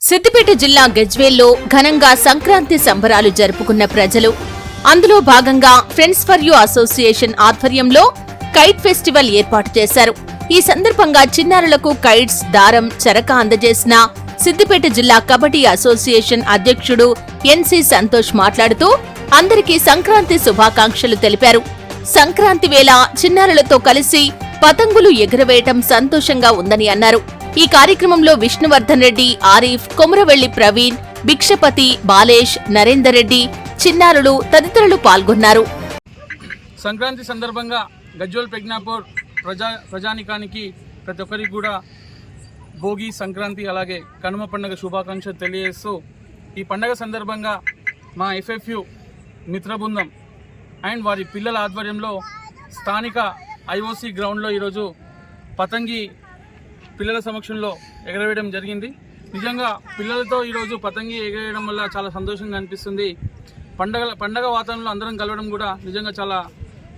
సిద్దిపేట జిల్లా గజ్వేల్లో ఘనంగా సంక్రాంతి సంబరాలు జరుపుకున్న ప్రజలు. అందులో భాగంగా ఫ్రెండ్స్ ఫర్ యూ అసోసియేషన్ ఆధ్వర్యంలో కైట్ ఫెస్టివల్ ఏర్పాటు చేశారు. ఈ సందర్భంగా చిన్నారులకు కైట్స్, దారం, చరక అందజేసిన సిద్దిపేట జిల్లా కబడ్డీ అసోసియేషన్ అధ్యక్షుడు ఎన్సి సంతోష్ మాట్లాడుతూ అందరికీ సంక్రాంతి శుభాకాంక్షలు తెలిపారు. సంక్రాంతి వేళ చిన్నారులతో కలిసి పతంగులు ఎగురవేయటం సంతోషంగా ఉందని అన్నారు. ఈ కార్యక్రమంలో విష్ణువర్ధన్ రెడ్డి, ఆరిఫ్, కొమురవెల్లి ప్రవీణ్, భిక్షపతి, బాలేష్, నరేందర్ రెడ్డి, చిన్నారులు తదితరులు పాల్గొన్నారు. సంక్రాంతి సందర్భంగా గజ్వేల్ ప్రజ్ఞాపూర్ ప్రజానికానికి ప్రతి ఒక్కరికి కూడా భోగి, సంక్రాంతి అలాగే కనుమ పండుగ శుభాకాంక్షలు తెలియజేస్తూ ఈ పండుగ సందర్భంగా మా ఎఫ్ఎఫ్యు మిత్ర బృందం అండ్ వారి పిల్లల ఆధ్వర్యంలో స్థానిక ఐఓసి గ్రౌండ్లో ఈరోజు పతంగి పిల్లల సమక్షంలో ఎగరవేయడం జరిగింది. నిజంగా పిల్లలతో ఈరోజు పతంగి ఎగరేయడం వల్ల చాలా సంతోషంగా అనిపిస్తుంది. పండగ వాతావరణంలో అందరం కలవడం కూడా నిజంగా చాలా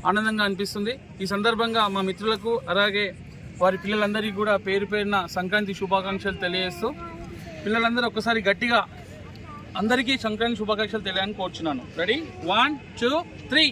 ఆనందంగా అనిపిస్తుంది. ఈ సందర్భంగా మా మిత్రులకు అలాగే వారి పిల్లలందరికీ కూడా పేరు పేరున సంక్రాంతి శుభాకాంక్షలు తెలియజేస్తూ పిల్లలందరూ ఒక్కసారి గట్టిగా అందరికీ సంక్రాంతి శుభాకాంక్షలు తెలియాలని కోరుచున్నాను. రెడీ 1, 2, 3.